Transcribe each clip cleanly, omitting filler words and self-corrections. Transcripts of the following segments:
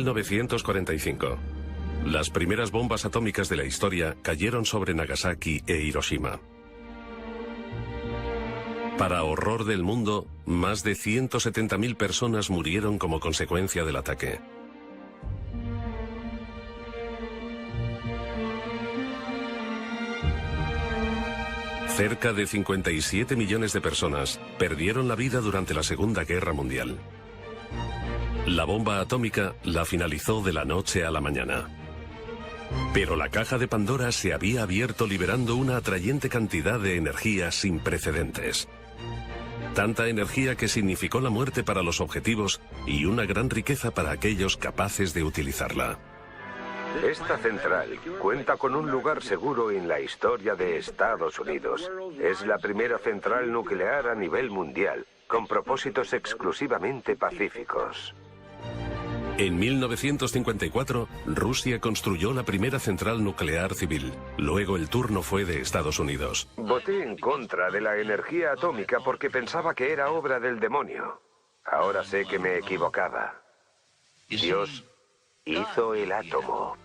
1945. Las primeras bombas atómicas de la historia cayeron sobre Nagasaki e Hiroshima. Para horror del mundo, más de 170.000 personas murieron como consecuencia del ataque. Cerca de 57 millones de personas perdieron la vida durante la Segunda Guerra Mundial. La bomba atómica la finalizó de la noche a la mañana. Pero la caja de Pandora se había abierto liberando una atrayente cantidad de energía sin precedentes. Tanta energía que significó la muerte para los objetivos y una gran riqueza para aquellos capaces de utilizarla. Esta central cuenta con un lugar seguro en la historia de Estados Unidos. Es la primera central nuclear a nivel mundial, con propósitos exclusivamente pacíficos. En 1954, Rusia construyó la primera central nuclear civil. Luego el turno fue de Estados Unidos. Voté en contra de la energía atómica porque pensaba que era obra del demonio. Ahora sé que me equivocaba. Dios hizo el átomo.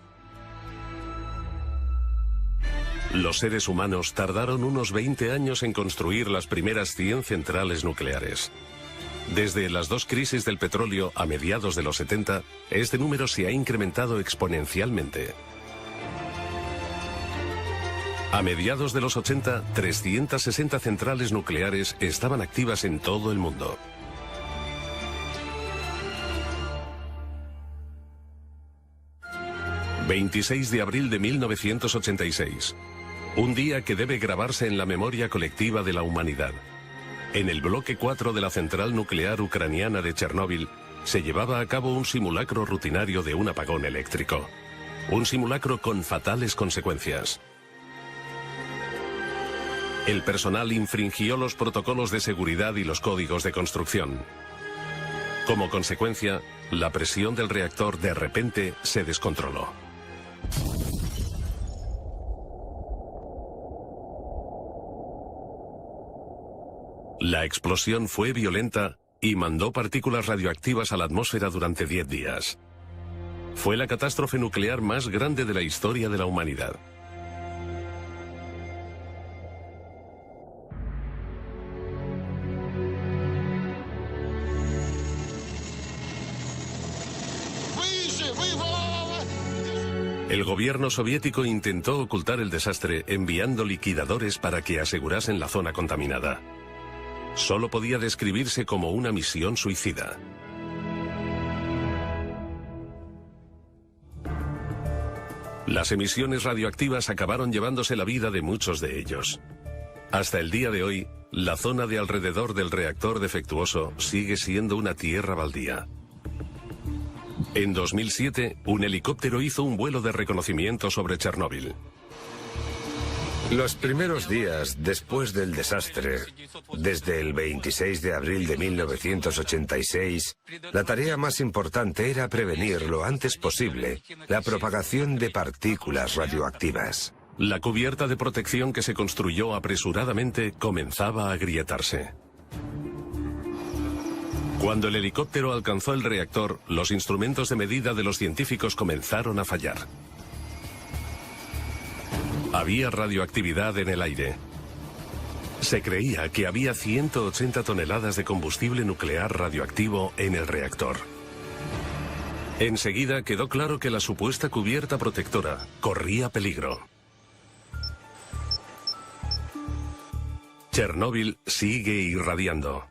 Los seres humanos tardaron unos 20 años en construir las primeras 100 centrales nucleares. Desde las dos crisis del petróleo a mediados de los 70, este número se ha incrementado exponencialmente. A mediados de los 80, 360 centrales nucleares estaban activas en todo el mundo. ...26 de abril de 1986... un día que debe grabarse en la memoria colectiva de la humanidad. En el bloque 4 de la central nuclear ucraniana de Chernóbil se llevaba a cabo un simulacro rutinario de un apagón eléctrico. Un simulacro con fatales consecuencias. El personal infringió los protocolos de seguridad y los códigos de construcción. Como consecuencia, la presión del reactor de repente se descontroló. La explosión fue violenta y mandó partículas radioactivas a la atmósfera durante 10 días. Fue la catástrofe nuclear más grande de la historia de la humanidad. El gobierno soviético intentó ocultar el desastre enviando liquidadores para que asegurasen la zona contaminada. Solo podía describirse como una misión suicida. Las emisiones radioactivas acabaron llevándose la vida de muchos de ellos. Hasta el día de hoy, la zona de alrededor del reactor defectuoso sigue siendo una tierra baldía. En 2007, un helicóptero hizo un vuelo de reconocimiento sobre Chernóbil. Los primeros días después del desastre, desde el 26 de abril de 1986, la tarea más importante era prevenir lo antes posible la propagación de partículas radioactivas. La cubierta de protección que se construyó apresuradamente comenzaba a agrietarse. Cuando el helicóptero alcanzó el reactor, los instrumentos de medida de los científicos comenzaron a fallar. Había radioactividad en el aire. Se creía que había 180 toneladas de combustible nuclear radioactivo en el reactor. Enseguida quedó claro que la supuesta cubierta protectora corría peligro. Chernóbil sigue irradiando.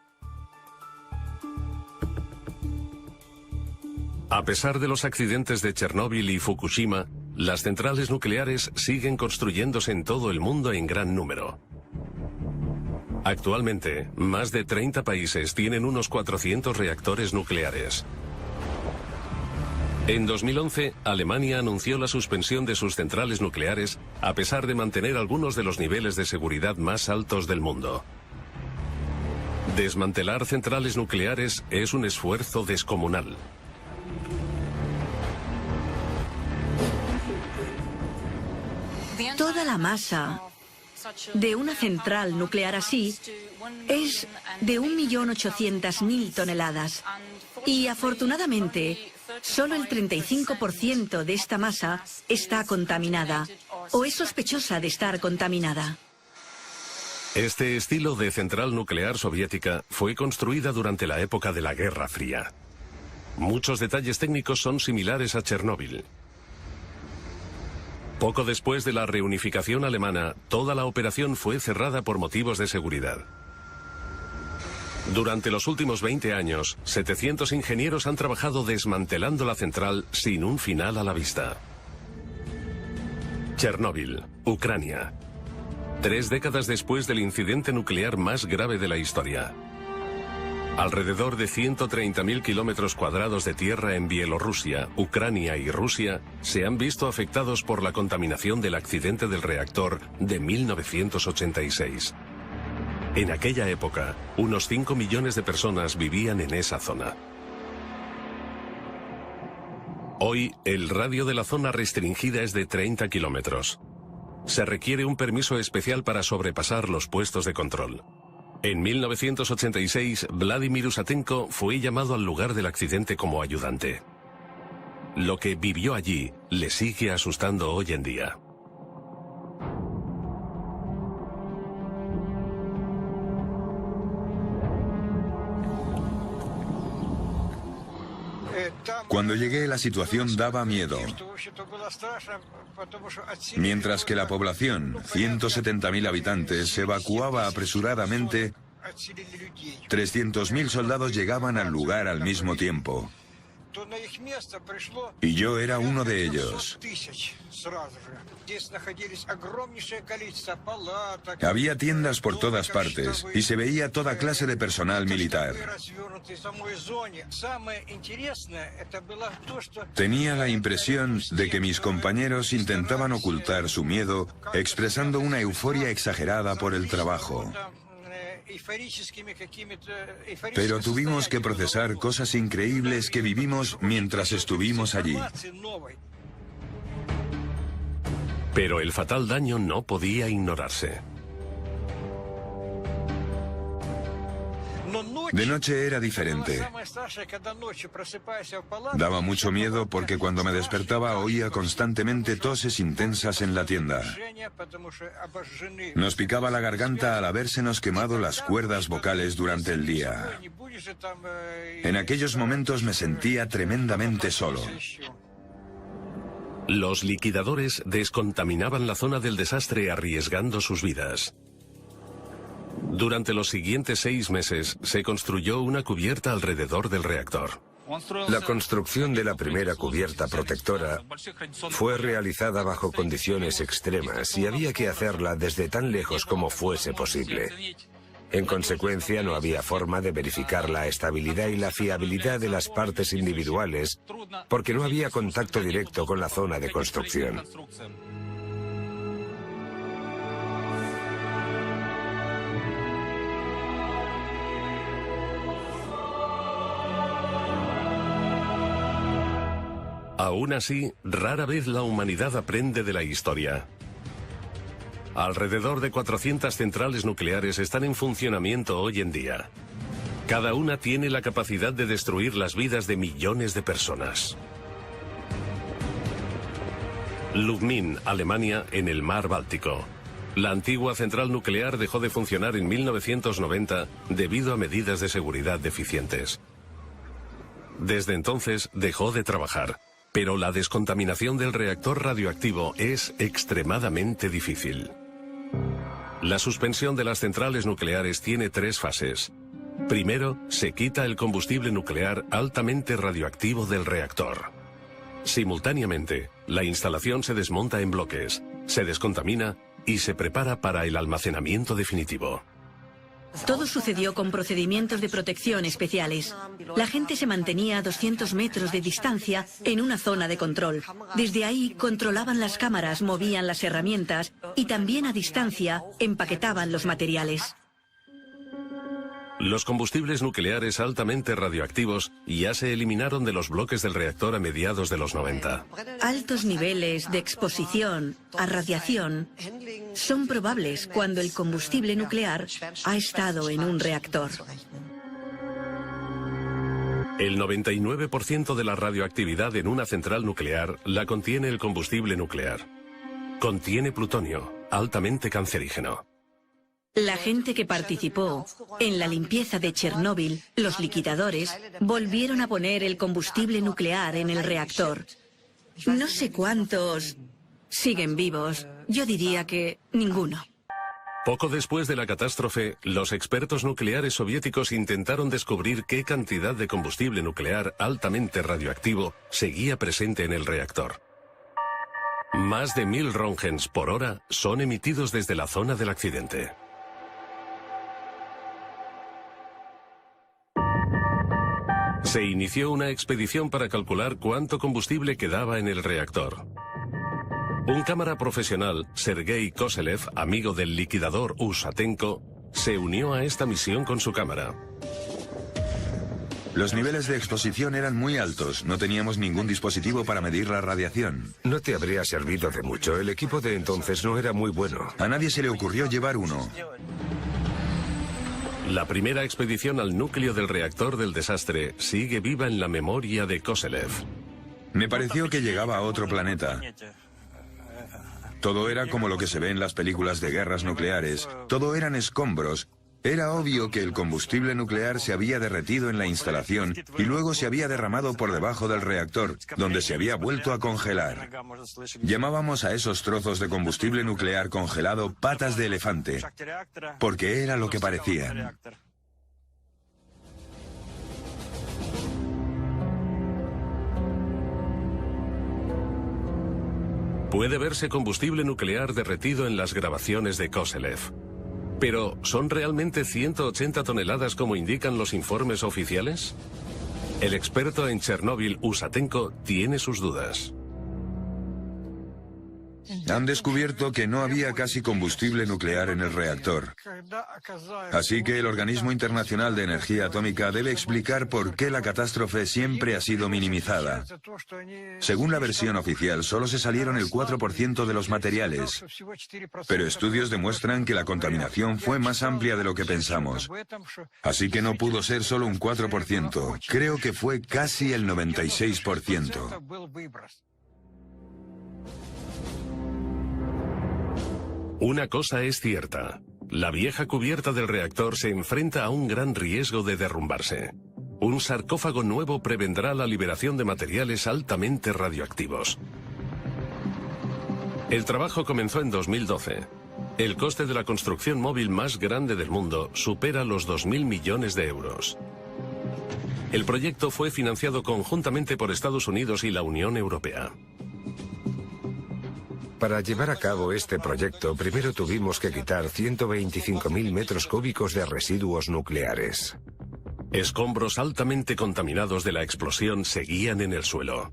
A pesar de los accidentes de Chernóbil y Fukushima, las centrales nucleares siguen construyéndose en todo el mundo en gran número. Actualmente, más de 30 países tienen unos 400 reactores nucleares. En 2011, Alemania anunció la suspensión de sus centrales nucleares a pesar de mantener algunos de los niveles de seguridad más altos del mundo. Desmantelar centrales nucleares es un esfuerzo descomunal. Toda la masa de una central nuclear así es de 1.800.000 toneladas. Y afortunadamente, Solo el 35% de esta masa está contaminada o es sospechosa de estar contaminada. Este estilo de central nuclear soviética fue construida durante la época de la Guerra Fría. Muchos detalles técnicos son similares a Chernóbil. Poco después de la reunificación alemana, toda la operación fue cerrada por motivos de seguridad. Durante los últimos 20 años, 700 ingenieros han trabajado desmantelando la central sin un final a la vista. Chernóbil, Ucrania. 3 décadas después del incidente nuclear más grave de la historia. Alrededor de 130.000 kilómetros cuadrados de tierra en Bielorrusia, Ucrania y Rusia se han visto afectados por la contaminación del accidente del reactor de 1986. En aquella época, unos 5 millones de personas vivían en esa zona. Hoy, el radio de la zona restringida es de 30 kilómetros. Se requiere un permiso especial para sobrepasar los puestos de control. En 1986, Vladimir Usatenko fue llamado al lugar del accidente como ayudante. Lo que vivió allí le sigue asustando hoy en día. Cuando llegué, la situación daba miedo. Mientras que la población, 170.000 habitantes, se evacuaba apresuradamente, 300.000 soldados llegaban al lugar al mismo tiempo. Y yo era uno de ellos. Había tiendas por todas partes y se veía toda clase de personal militar. Tenía la impresión de que mis compañeros intentaban ocultar su miedo, expresando una euforia exagerada por el trabajo. Pero tuvimos que procesar cosas increíbles que vivimos mientras estuvimos allí. Pero el fatal daño no podía ignorarse. De noche era diferente. Daba mucho miedo porque cuando me despertaba oía constantemente toses intensas en la tienda. Nos picaba la garganta al habérsenos quemado las cuerdas vocales durante el día. En aquellos momentos me sentía tremendamente solo. Los liquidadores descontaminaban la zona del desastre arriesgando sus vidas. Durante los siguientes 6 meses se construyó una cubierta alrededor del reactor. La construcción de la primera cubierta protectora fue realizada bajo condiciones extremas y había que hacerla desde tan lejos como fuese posible. En consecuencia, no había forma de verificar la estabilidad y la fiabilidad de las partes individuales porque no había contacto directo con la zona de construcción. Aún así, rara vez la humanidad aprende de la historia. Alrededor de 400 centrales nucleares están en funcionamiento hoy en día. Cada una tiene la capacidad de destruir las vidas de millones de personas. Lubmin, Alemania, en el mar Báltico. La antigua central nuclear dejó de funcionar en 1990 debido a medidas de seguridad deficientes. Desde entonces dejó de trabajar. Pero la descontaminación del reactor radioactivo es extremadamente difícil. La suspensión de las centrales nucleares tiene 3 fases. Primero, se quita el combustible nuclear altamente radioactivo del reactor. Simultáneamente, la instalación se desmonta en bloques, se descontamina y se prepara para el almacenamiento definitivo. Todo sucedió con procedimientos de protección especiales. La gente se mantenía a 200 metros de distancia en una zona de control. Desde ahí controlaban las cámaras, movían las herramientas y también a distancia empaquetaban los materiales. Los combustibles nucleares altamente radioactivos ya se eliminaron de los bloques del reactor a mediados de los 90. Altos niveles de exposición a radiación son probables cuando el combustible nuclear ha estado en un reactor. El 99% de la radioactividad en una central nuclear la contiene el combustible nuclear. Contiene plutonio, altamente cancerígeno. La gente que participó en la limpieza de Chernóbil, los liquidadores, volvieron a poner el combustible nuclear en el reactor. No sé cuántos siguen vivos. Yo diría que ninguno. Poco después de la catástrofe, los expertos nucleares soviéticos intentaron descubrir qué cantidad de combustible nuclear altamente radioactivo seguía presente en el reactor. Más de 1000 röntgens por hora son emitidos desde la zona del accidente. Se inició una expedición para calcular cuánto combustible quedaba en el reactor. Un cámara profesional, Sergei Koselev, amigo del liquidador Usatenko, se unió a esta misión con su cámara. Los niveles de exposición eran muy altos. No teníamos ningún dispositivo para medir la radiación. No te habría servido de mucho. El equipo de entonces no era muy bueno. A nadie se le ocurrió llevar uno. La primera expedición al núcleo del reactor del desastre sigue viva en la memoria de Koselev. Me pareció que llegaba a otro planeta. Todo era como lo que se ve en las películas de guerras nucleares. Todo eran escombros. Era obvio que el combustible nuclear se había derretido en la instalación y luego se había derramado por debajo del reactor, donde se había vuelto a congelar. Llamábamos a esos trozos de combustible nuclear congelado patas de elefante, porque era lo que parecían. Puede verse combustible nuclear derretido en las grabaciones de Koselev. Pero, ¿son realmente 180 toneladas como indican los informes oficiales? El experto en Chernóbil, Usatenko, tiene sus dudas. Han descubierto que no había casi combustible nuclear en el reactor. Así que el Organismo Internacional de Energía Atómica debe explicar por qué la catástrofe siempre ha sido minimizada. Según la versión oficial, solo se salieron el 4% de los materiales. Pero estudios demuestran que la contaminación fue más amplia de lo que pensamos. Así que no pudo ser solo un 4%. Creo que fue casi el 96%. Una cosa es cierta. La vieja cubierta del reactor se enfrenta a un gran riesgo de derrumbarse. Un sarcófago nuevo prevendrá la liberación de materiales altamente radioactivos. El trabajo comenzó en 2012. El coste de la construcción móvil más grande del mundo supera los 2.000 millones de euros. El proyecto fue financiado conjuntamente por Estados Unidos y la Unión Europea. Para llevar a cabo este proyecto, primero tuvimos que quitar 125.000 metros cúbicos de residuos nucleares. Escombros altamente contaminados de la explosión seguían en el suelo.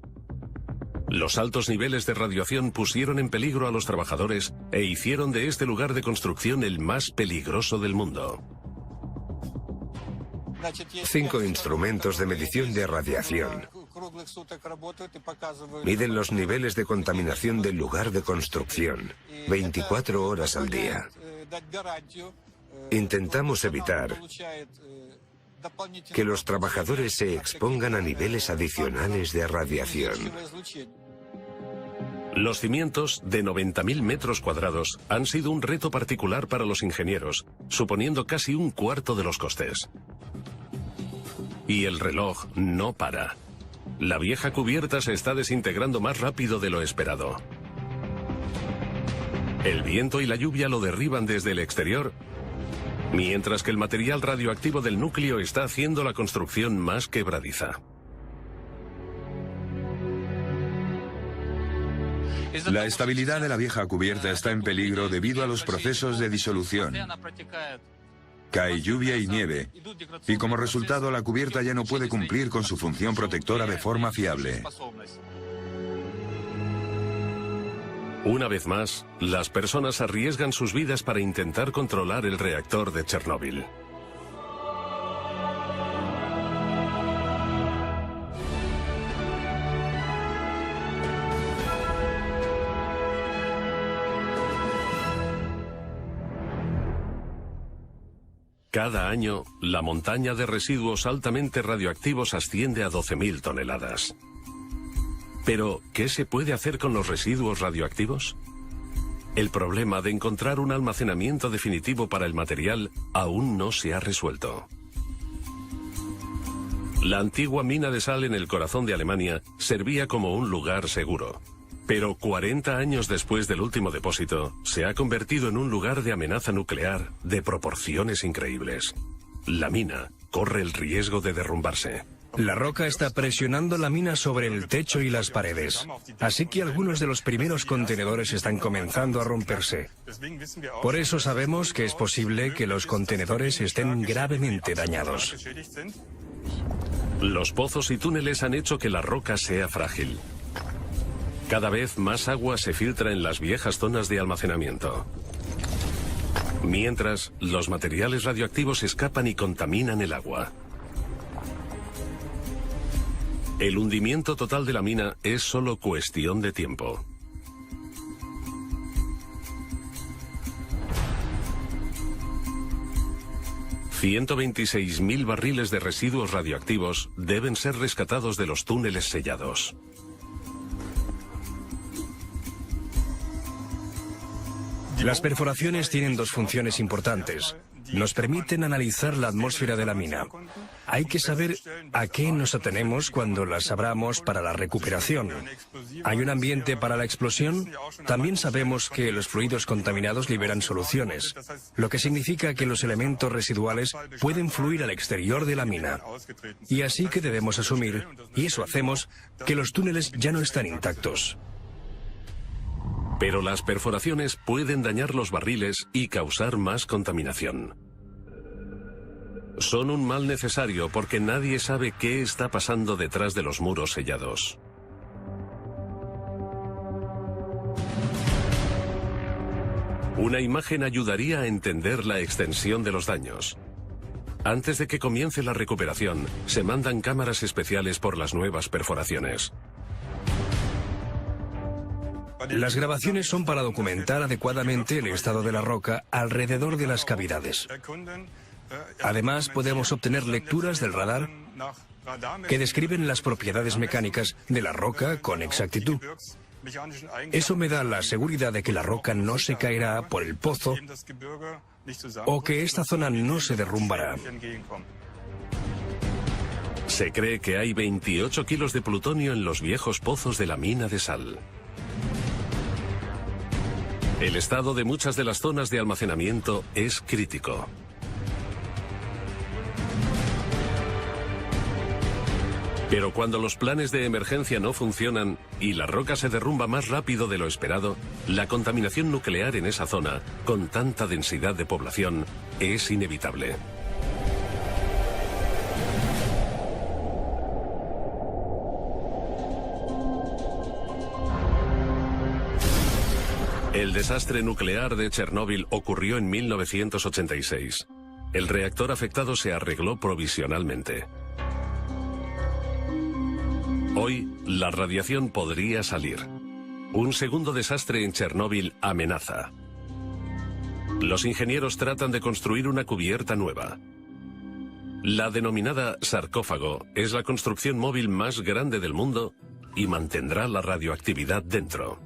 Los altos niveles de radiación pusieron en peligro a los trabajadores e hicieron de este lugar de construcción el más peligroso del mundo. 5 instrumentos de medición de radiación miden los niveles de contaminación del lugar de construcción, 24 horas al día. Intentamos evitar que los trabajadores se expongan a niveles adicionales de radiación. Los cimientos, de 90.000 metros cuadrados, han sido un reto particular para los ingenieros, suponiendo casi un cuarto de los costes. Y el reloj no para. La vieja cubierta se está desintegrando más rápido de lo esperado. El viento y la lluvia lo derriban desde el exterior, mientras que el material radioactivo del núcleo está haciendo la construcción más quebradiza. La estabilidad de la vieja cubierta está en peligro debido a los procesos de disolución. Cae lluvia y nieve, y como resultado la cubierta ya no puede cumplir con su función protectora de forma fiable. Una vez más, las personas arriesgan sus vidas para intentar controlar el reactor de Chernóbil. Cada año, la montaña de residuos altamente radioactivos asciende a 12.000 toneladas. Pero, ¿qué se puede hacer con los residuos radioactivos? El problema de encontrar un almacenamiento definitivo para el material aún no se ha resuelto. La antigua mina de sal en el corazón de Alemania servía como un lugar seguro. Pero 40 años después del último depósito, se ha convertido en un lugar de amenaza nuclear de proporciones increíbles. La mina corre el riesgo de derrumbarse. La roca está presionando la mina sobre el techo y las paredes, así que algunos de los primeros contenedores están comenzando a romperse. Por eso sabemos que es posible que los contenedores estén gravemente dañados. Los pozos y túneles han hecho que la roca sea frágil. Cada vez más agua se filtra en las viejas zonas de almacenamiento. Mientras, los materiales radioactivos escapan y contaminan el agua. El hundimiento total de la mina es solo cuestión de tiempo. $126.000 barriles de residuos radioactivos deben ser rescatados de los túneles sellados. Las perforaciones tienen dos funciones importantes. Nos permiten analizar la atmósfera de la mina. Hay que saber a qué nos atenemos cuando las abramos para la recuperación. ¿Hay un ambiente para la explosión? También sabemos que los fluidos contaminados liberan soluciones, lo que significa que los elementos residuales pueden fluir al exterior de la mina. Y así que debemos asumir, y eso hacemos, que los túneles ya no están intactos. Pero las perforaciones pueden dañar los barriles y causar más contaminación. Son un mal necesario porque nadie sabe qué está pasando detrás de los muros sellados. Una imagen ayudaría a entender la extensión de los daños. Antes de que comience la recuperación, se mandan cámaras especiales por las nuevas perforaciones. Las grabaciones son para documentar adecuadamente el estado de la roca alrededor de las cavidades. Además, podemos obtener lecturas del radar que describen las propiedades mecánicas de la roca con exactitud. Eso me da la seguridad de que la roca no se caerá por el pozo o que esta zona no se derrumbará. Se cree que hay 28 kilos de plutonio en los viejos pozos de la mina de sal. El estado de muchas de las zonas de almacenamiento es crítico. Pero cuando los planes de emergencia no funcionan y la roca se derrumba más rápido de lo esperado, la contaminación nuclear en esa zona, con tanta densidad de población, es inevitable. El desastre nuclear de Chernóbil ocurrió en 1986. El reactor afectado se arregló provisionalmente. Hoy, la radiación podría salir. Un segundo desastre en Chernóbil amenaza. Los ingenieros tratan de construir una cubierta nueva. La denominada sarcófago es la construcción móvil más grande del mundo y mantendrá la radioactividad dentro.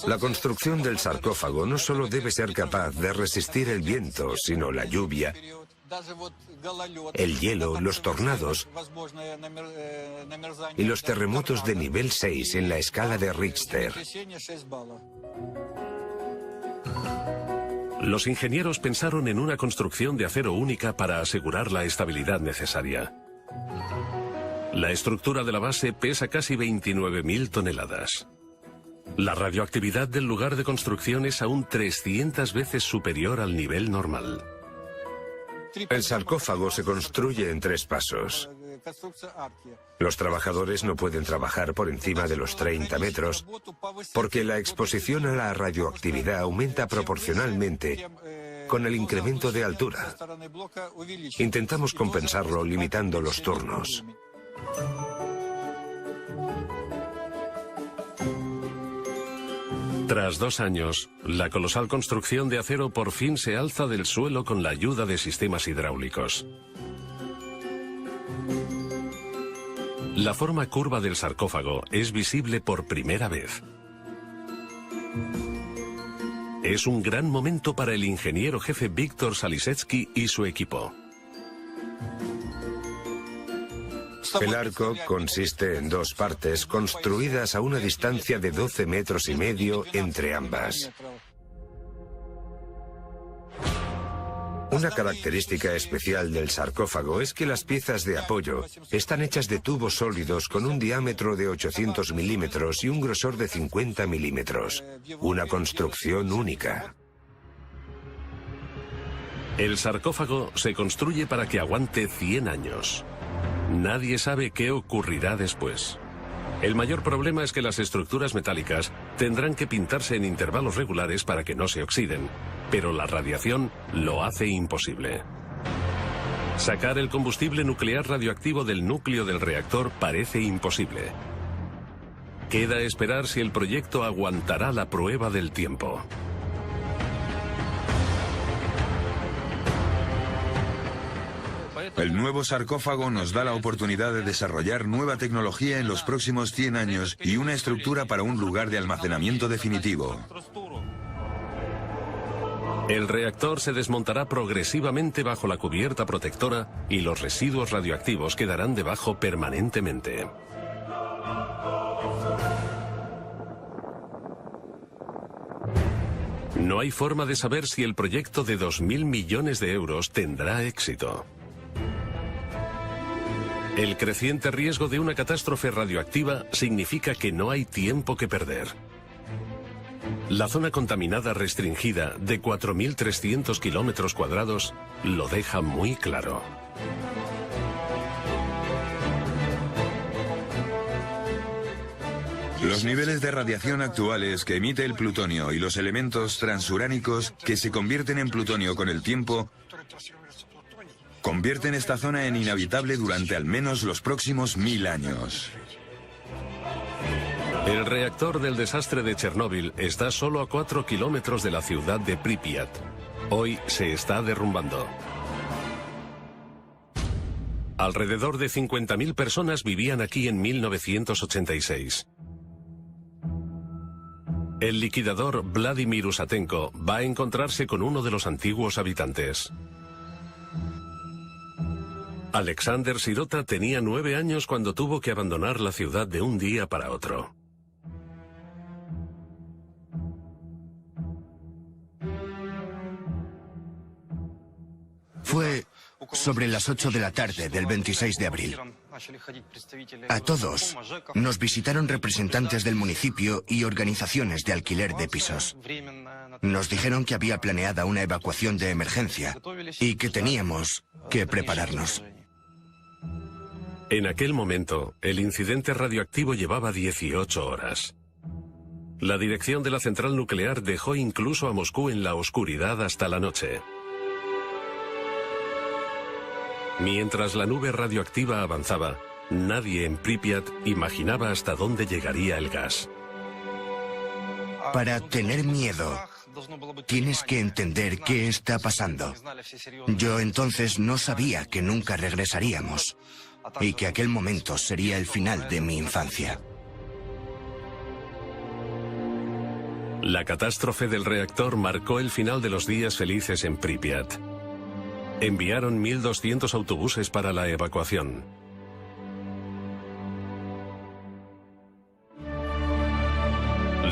La construcción del sarcófago no solo debe ser capaz de resistir el viento, sino la lluvia, el hielo, los tornados y los terremotos de nivel 6 en la escala de Richter. Los ingenieros pensaron en una construcción de acero única para asegurar la estabilidad necesaria. La estructura de la base pesa casi 29.000 toneladas. La radioactividad del lugar de construcción es aún 300 veces superior al nivel normal. El sarcófago se construye en 3 pasos. Los trabajadores no pueden trabajar por encima de los 30 metros porque la exposición a la radioactividad aumenta proporcionalmente con el incremento de altura. Intentamos compensarlo limitando los turnos. Tras 2 años, la colosal construcción de acero por fin se alza del suelo con la ayuda de sistemas hidráulicos. La forma curva del sarcófago es visible por primera vez. Es un gran momento para el ingeniero jefe Víctor Salisetsky y su equipo. El arco consiste en 2 partes construidas a una distancia de 12,5 metros entre ambas. Una característica especial del sarcófago es que las piezas de apoyo están hechas de tubos sólidos con un diámetro de 800 milímetros y un grosor de 50 milímetros. Una construcción única. El sarcófago se construye para que aguante 100 años. Nadie sabe qué ocurrirá después. El mayor problema es que las estructuras metálicas tendrán que pintarse en intervalos regulares para que no se oxiden, pero la radiación lo hace imposible. Sacar el combustible nuclear radioactivo del núcleo del reactor parece imposible. Queda esperar si el proyecto aguantará la prueba del tiempo. El nuevo sarcófago nos da la oportunidad de desarrollar nueva tecnología en los próximos 100 años y una estructura para un lugar de almacenamiento definitivo. El reactor se desmontará progresivamente bajo la cubierta protectora y los residuos radioactivos quedarán debajo permanentemente. No hay forma de saber si el proyecto de 2.000 millones de euros tendrá éxito. El creciente riesgo de una catástrofe radioactiva significa que no hay tiempo que perder. La zona contaminada restringida de 4.300 kilómetros cuadrados lo deja muy claro. Los niveles de radiación actuales que emite el plutonio y los elementos transuránicos que se convierten en plutonio con el tiempo convierten esta zona en inhabitable durante al menos los próximos 1000 años. El reactor del desastre de Chernóbil está solo a 4 kilómetros de la ciudad de Pripyat. Hoy se está derrumbando. Alrededor de 50.000 personas vivían aquí en 1986. El liquidador Vladimir Usatenko va a encontrarse con uno de los antiguos habitantes. Alexander Sirota tenía 9 años cuando tuvo que abandonar la ciudad de un día para otro. Fue sobre las 8 de la tarde del 26 de abril. A todos nos visitaron representantes del municipio y organizaciones de alquiler de pisos. Nos dijeron que había planeada una evacuación de emergencia y que teníamos que prepararnos. En aquel momento, el incidente radioactivo llevaba 18 horas. La dirección de la central nuclear dejó incluso a Moscú en la oscuridad hasta la noche. Mientras la nube radioactiva avanzaba, nadie en Pripyat imaginaba hasta dónde llegaría el gas. Para tener miedo, tienes que entender qué está pasando. Yo entonces no sabía que nunca regresaríamos y que aquel momento sería el final de mi infancia. La catástrofe del reactor marcó el final de los días felices en Pripyat. Enviaron 1.200 autobuses para la evacuación.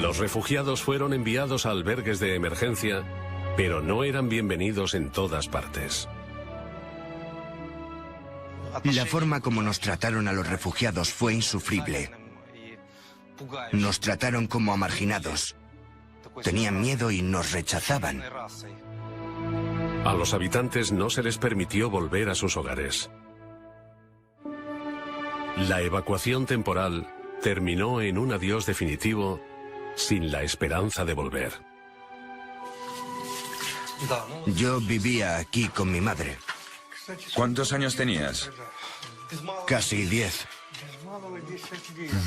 Los refugiados fueron enviados a albergues de emergencia, pero no eran bienvenidos en todas partes. La forma como nos trataron a los refugiados fue insufrible. Nos trataron como a marginados. Tenían miedo y nos rechazaban. A los habitantes no se les permitió volver a sus hogares. La evacuación temporal terminó en un adiós definitivo sin la esperanza de volver. Yo vivía aquí con mi madre. ¿Cuántos años tenías? Casi 10.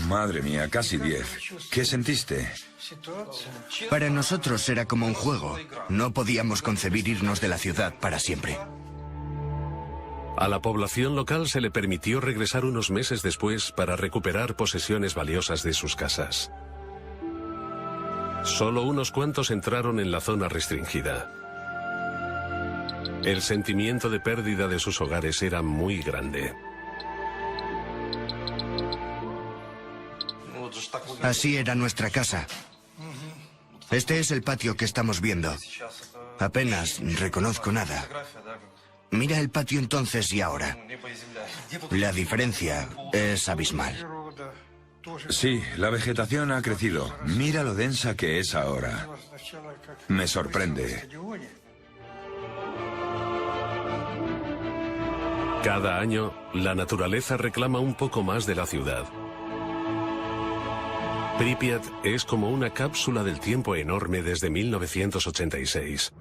Madre mía, casi 10. ¿Qué sentiste? Para nosotros era como un juego. No podíamos concebir irnos de la ciudad para siempre. A la población local se le permitió regresar unos meses después para recuperar posesiones valiosas de sus casas. Solo unos cuantos entraron en la zona restringida. El sentimiento de pérdida de sus hogares era muy grande. Así era nuestra casa. Este es el patio que estamos viendo. Apenas reconozco nada. Mira el patio entonces y ahora. La diferencia es abismal. Sí, la vegetación ha crecido. Mira lo densa que es ahora. Me sorprende. Cada año, la naturaleza reclama un poco más de la ciudad. Pripyat es como una cápsula del tiempo enorme desde 1986.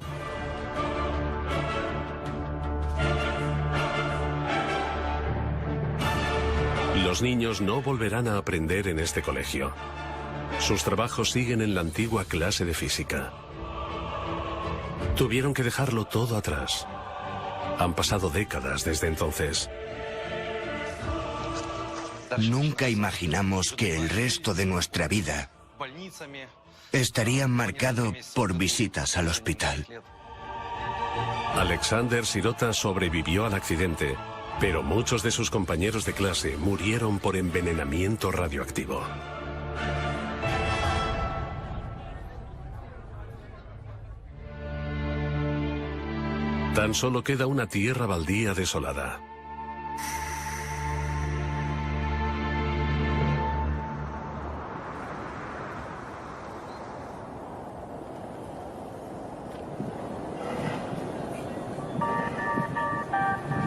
Los niños no volverán a aprender en este colegio. Sus trabajos siguen en la antigua clase de física. Tuvieron que dejarlo todo atrás. Han pasado décadas desde entonces. Nunca imaginamos que el resto de nuestra vida estaría marcado por visitas al hospital. Alexander Sirota sobrevivió al accidente, pero muchos de sus compañeros de clase murieron por envenenamiento radioactivo. Tan solo queda una tierra baldía desolada.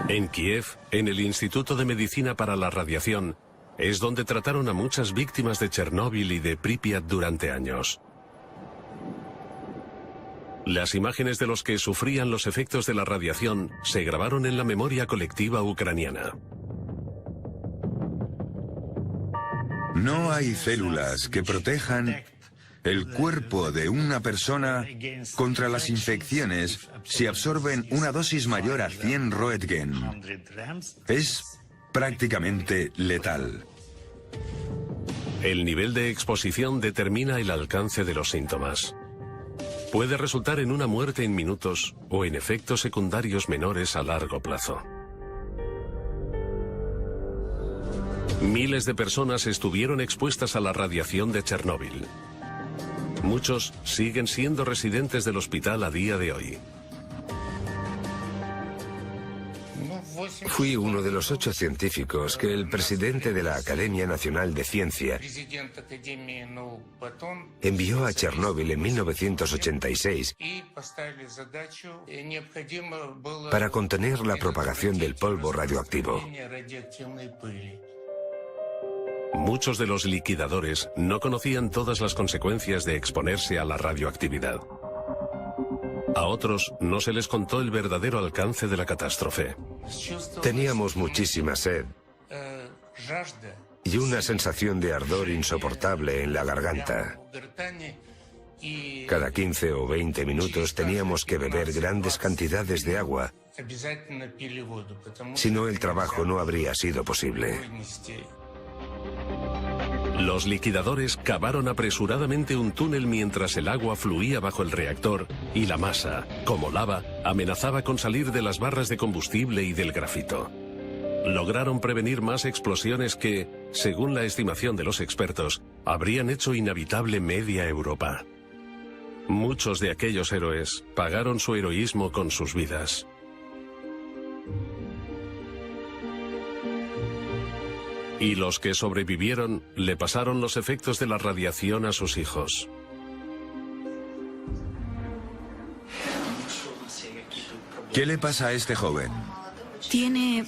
En Kiev, en el Instituto de Medicina para la Radiación, es donde trataron a muchas víctimas de Chernóbil y de Pripyat durante años. Las imágenes de los que sufrían los efectos de la radiación se grabaron en la memoria colectiva ucraniana. No hay células que protejan el cuerpo de una persona contra las infecciones si absorben una dosis mayor a 100 Roentgen. Es prácticamente letal. El nivel de exposición determina el alcance de los síntomas. Puede resultar en una muerte en minutos o en efectos secundarios menores a largo plazo. Miles de personas estuvieron expuestas a la radiación de Chernóbil. Muchos siguen siendo residentes del hospital a día de hoy. Fui uno de los 8 científicos que el presidente de la Academia Nacional de Ciencia envió a Chernóbil en 1986 para contener la propagación del polvo radioactivo. Muchos de los liquidadores no conocían todas las consecuencias de exponerse a la radioactividad. A otros no se les contó el verdadero alcance de la catástrofe. Teníamos muchísima sed y una sensación de ardor insoportable en la garganta. Cada 15 o 20 minutos teníamos que beber grandes cantidades de agua. Si no, el trabajo no habría sido posible. Los liquidadores cavaron apresuradamente un túnel mientras el agua fluía bajo el reactor y la masa, como lava, amenazaba con salir de las barras de combustible y del grafito. Lograron prevenir más explosiones que, según la estimación de los expertos, habrían hecho inhabitable media Europa. Muchos de aquellos héroes pagaron su heroísmo con sus vidas. Y los que sobrevivieron le pasaron los efectos de la radiación a sus hijos. ¿Qué le pasa a este joven? Tiene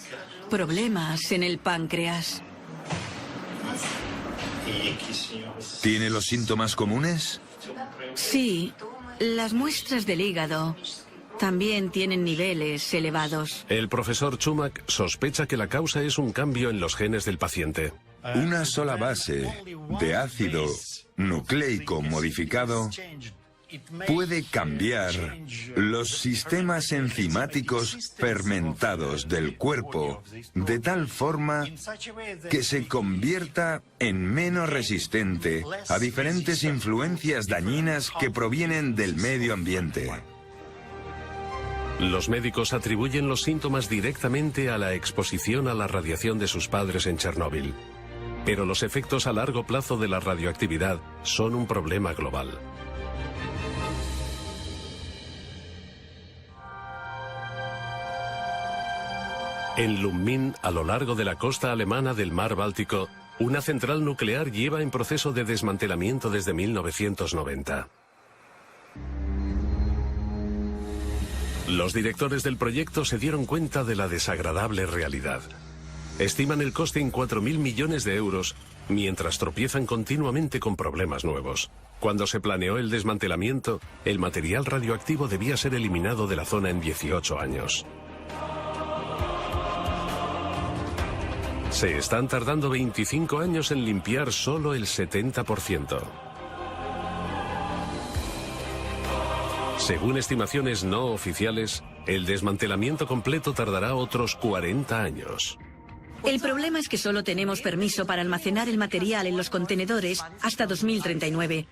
problemas en el páncreas. ¿Tiene los síntomas comunes? Sí, las muestras del hígado también tienen niveles elevados. El profesor Chumak sospecha que la causa es un cambio en los genes del paciente. Una sola base de ácido nucleico modificado puede cambiar los sistemas enzimáticos fermentados del cuerpo de tal forma que se convierta en menos resistente a diferentes influencias dañinas que provienen del medio ambiente. Los médicos atribuyen los síntomas directamente a la exposición a la radiación de sus padres en Chernóbil. Pero los efectos a largo plazo de la radioactividad son un problema global. En Lubmin, a lo largo de la costa alemana del mar Báltico, una central nuclear lleva en proceso de desmantelamiento desde 1990. Los directores del proyecto se dieron cuenta de la desagradable realidad. Estiman el coste en 4.000 millones de euros, mientras tropiezan continuamente con problemas nuevos. Cuando se planeó el desmantelamiento, el material radioactivo debía ser eliminado de la zona en 18 años. Se están tardando 25 años en limpiar solo el 70%. Según estimaciones no oficiales, el desmantelamiento completo tardará otros 40 años. El problema es que solo tenemos permiso para almacenar el material en los contenedores hasta 2039.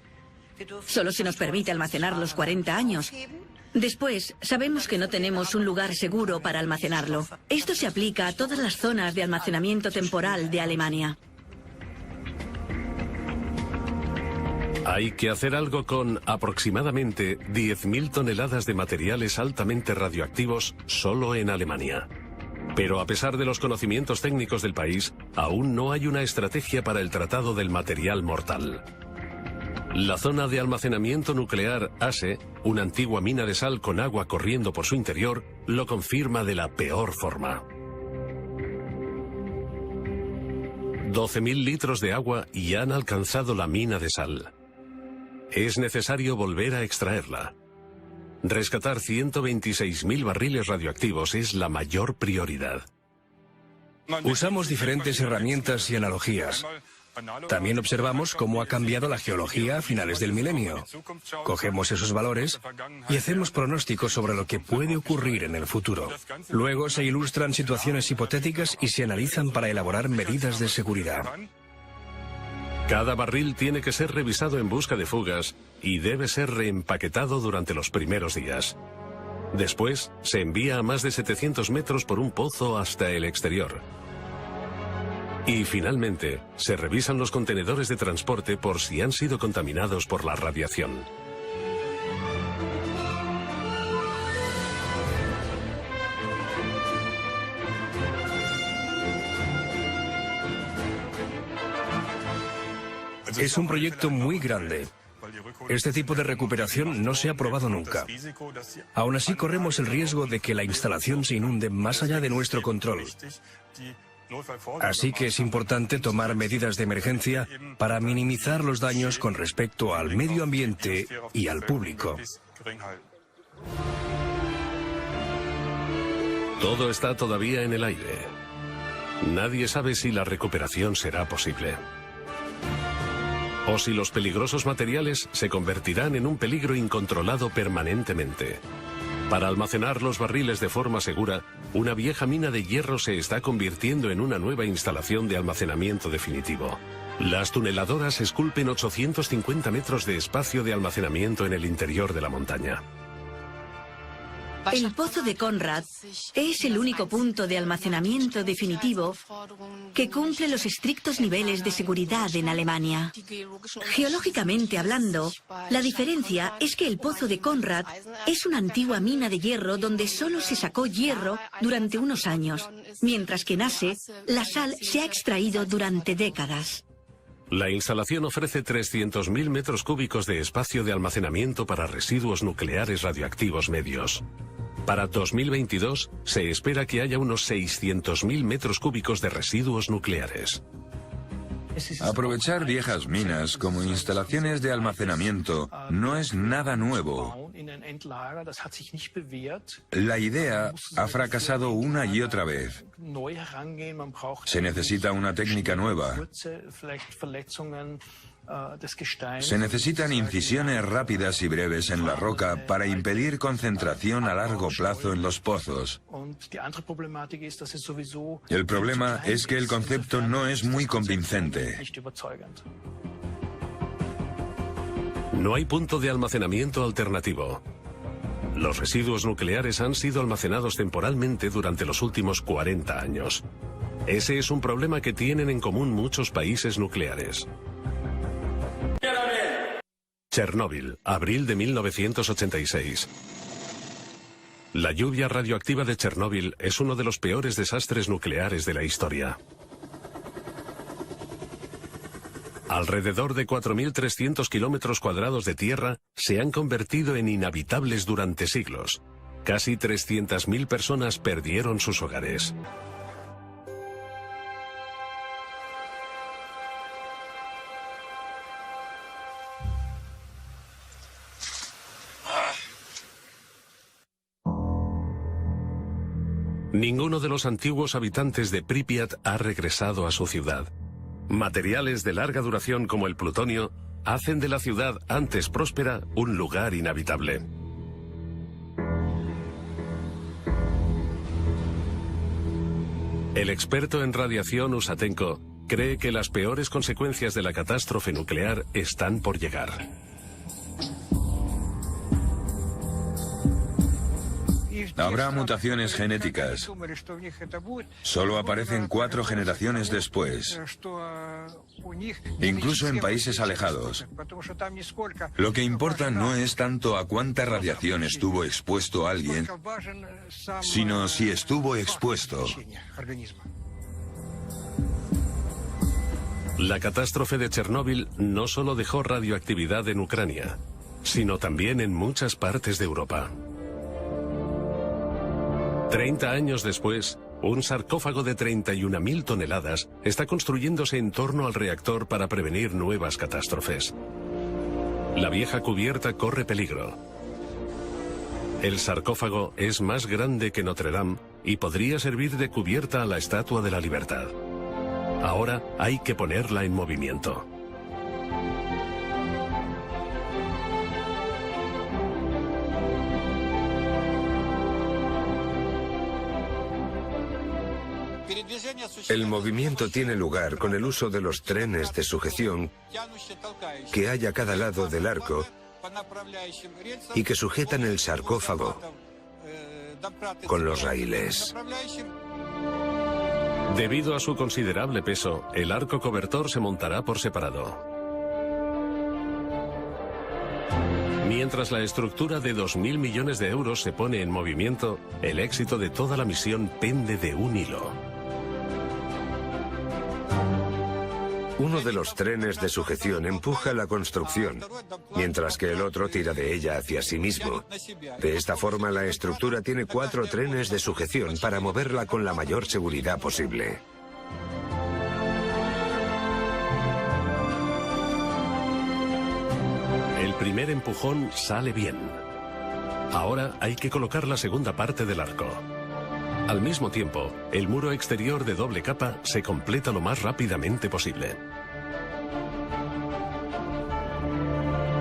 Solo se nos permite almacenar los 40 años. Después, sabemos que no tenemos un lugar seguro para almacenarlo. Esto se aplica a todas las zonas de almacenamiento temporal de Alemania. Hay que hacer algo con aproximadamente 10.000 toneladas de materiales altamente radioactivos solo en Alemania. Pero a pesar de los conocimientos técnicos del país, aún no hay una estrategia para el tratado del material mortal. La zona de almacenamiento nuclear ASE, una antigua mina de sal con agua corriendo por su interior, lo confirma de la peor forma. 12.000 litros de agua ya han alcanzado la mina de sal. Es necesario volver a extraerla. Rescatar 126.000 barriles radioactivos es la mayor prioridad. Usamos diferentes herramientas y analogías. También observamos cómo ha cambiado la geología a finales del milenio. Cogemos esos valores y hacemos pronósticos sobre lo que puede ocurrir en el futuro. Luego se ilustran situaciones hipotéticas y se analizan para elaborar medidas de seguridad. Cada barril tiene que ser revisado en busca de fugas y debe ser reempaquetado durante los primeros días. Después, se envía a más de 700 metros por un pozo hasta el exterior. Y finalmente, se revisan los contenedores de transporte por si han sido contaminados por la radiación. Es un proyecto muy grande. Este tipo de recuperación no se ha probado nunca. Aún así, corremos el riesgo de que la instalación se inunde más allá de nuestro control. Así que es importante tomar medidas de emergencia para minimizar los daños con respecto al medio ambiente y al público. Todo está todavía en el aire. Nadie sabe si la recuperación será posible. O si los peligrosos materiales se convertirán en un peligro incontrolado permanentemente. Para almacenar los barriles de forma segura, una vieja mina de hierro se está convirtiendo en una nueva instalación de almacenamiento definitivo. Las tuneladoras esculpen 850 metros de espacio de almacenamiento en el interior de la montaña. El pozo de Konrad es el único punto de almacenamiento definitivo que cumple los estrictos niveles de seguridad en Alemania. Geológicamente hablando, la diferencia es que el pozo de Konrad es una antigua mina de hierro donde solo se sacó hierro durante unos años, mientras que en ASE la sal se ha extraído durante décadas. La instalación ofrece 300.000 metros cúbicos de espacio de almacenamiento para residuos nucleares radioactivos medios. Para 2022 se espera que haya unos 600.000 metros cúbicos de residuos nucleares. Aprovechar viejas minas como instalaciones de almacenamiento no es nada nuevo. La idea ha fracasado una y otra vez. Se necesita una técnica nueva. Se necesitan incisiones rápidas y breves en la roca para impedir concentración a largo plazo en los pozos. El problema es que el concepto no es muy convincente. No hay punto de almacenamiento alternativo. Los residuos nucleares han sido almacenados temporalmente durante los últimos 40 años. Ese es un problema que tienen en común muchos países nucleares. Chernóbil, abril de 1986. La lluvia radioactiva de Chernóbil es uno de los peores desastres nucleares de la historia. Alrededor de 4.300 kilómetros cuadrados de tierra se han convertido en inhabitables durante siglos. Casi 300.000 personas perdieron sus hogares. Ninguno de los antiguos habitantes de Pripyat ha regresado a su ciudad. Materiales de larga duración como el plutonio hacen de la ciudad antes próspera un lugar inhabitable. El experto en radiación Usatenko cree que las peores consecuencias de la catástrofe nuclear están por llegar. Habrá mutaciones genéticas. Solo aparecen 4 generaciones después. Incluso en países alejados. Lo que importa no es tanto a cuánta radiación estuvo expuesto alguien, sino si estuvo expuesto. La catástrofe de Chernóbil no solo dejó radioactividad en Ucrania, sino también en muchas partes de Europa. 30 años después, un sarcófago de 31.000 toneladas está construyéndose en torno al reactor para prevenir nuevas catástrofes. La vieja cubierta corre peligro. El sarcófago es más grande que Notre Dame y podría servir de cubierta a la Estatua de la Libertad. Ahora hay que ponerla en movimiento. El movimiento tiene lugar con el uso de los trenes de sujeción que hay a cada lado del arco y que sujetan el sarcófago con los raíles. Debido a su considerable peso, el arco cobertor se montará por separado. Mientras la estructura de 2.000 millones de euros se pone en movimiento, el éxito de toda la misión pende de un hilo. Uno de los trenes de sujeción empuja la construcción, mientras que el otro tira de ella hacia sí mismo. De esta forma, la estructura tiene 4 trenes de sujeción para moverla con la mayor seguridad posible. El primer empujón sale bien. Ahora hay que colocar la segunda parte del arco. Al mismo tiempo, el muro exterior de doble capa se completa lo más rápidamente posible.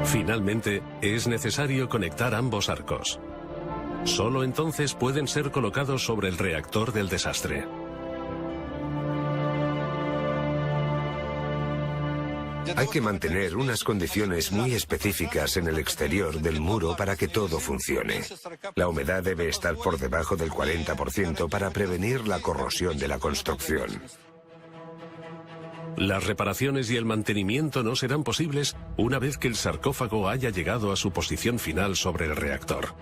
Finalmente, es necesario conectar ambos arcos. Solo entonces pueden ser colocados sobre el reactor del desastre. Hay que mantener unas condiciones muy específicas en el exterior del muro para que todo funcione. La humedad debe estar por debajo del 40% para prevenir la corrosión de la construcción. Las reparaciones y el mantenimiento no serán posibles una vez que el sarcófago haya llegado a su posición final sobre el reactor.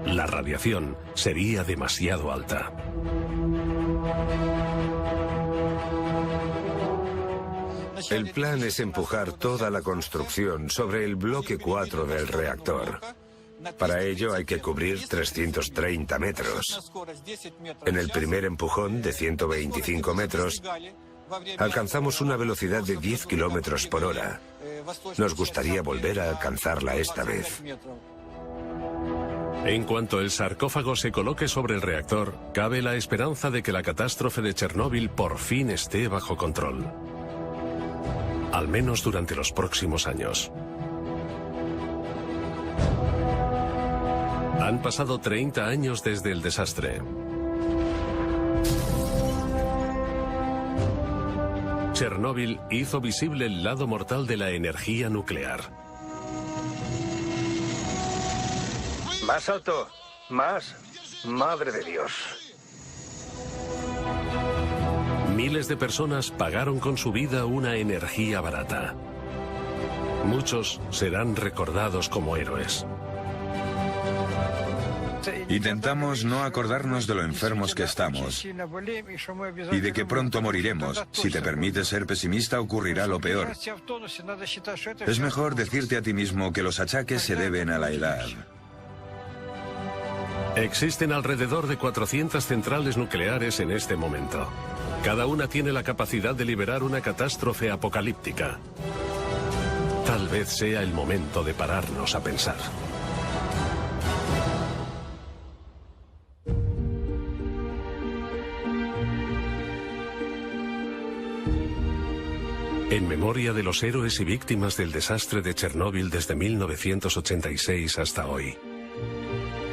La radiación sería demasiado alta. El plan es empujar toda la construcción sobre el bloque 4 del reactor. Para ello hay que cubrir 330 metros. En el primer empujón, de 125 metros, alcanzamos una velocidad de 10 kilómetros por hora. Nos gustaría volver a alcanzarla esta vez. En cuanto el sarcófago se coloque sobre el reactor, cabe la esperanza de que la catástrofe de Chernóbil por fin esté bajo control. Al menos durante los próximos años. Han pasado 30 años desde el desastre. Chernóbil hizo visible el lado mortal de la energía nuclear. Más alto, más. Madre de Dios. Miles de personas pagaron con su vida una energía barata. Muchos serán recordados como héroes. Intentamos no acordarnos de lo enfermos que estamos y de que pronto moriremos. Si te permites ser pesimista, ocurrirá lo peor. Es mejor decirte a ti mismo que los achaques se deben a la edad. Existen alrededor de 400 centrales nucleares en este momento. Cada una tiene la capacidad de liberar una catástrofe apocalíptica. Tal vez sea el momento de pararnos a pensar. En memoria de los héroes y víctimas del desastre de Chernóbil desde 1986 hasta hoy.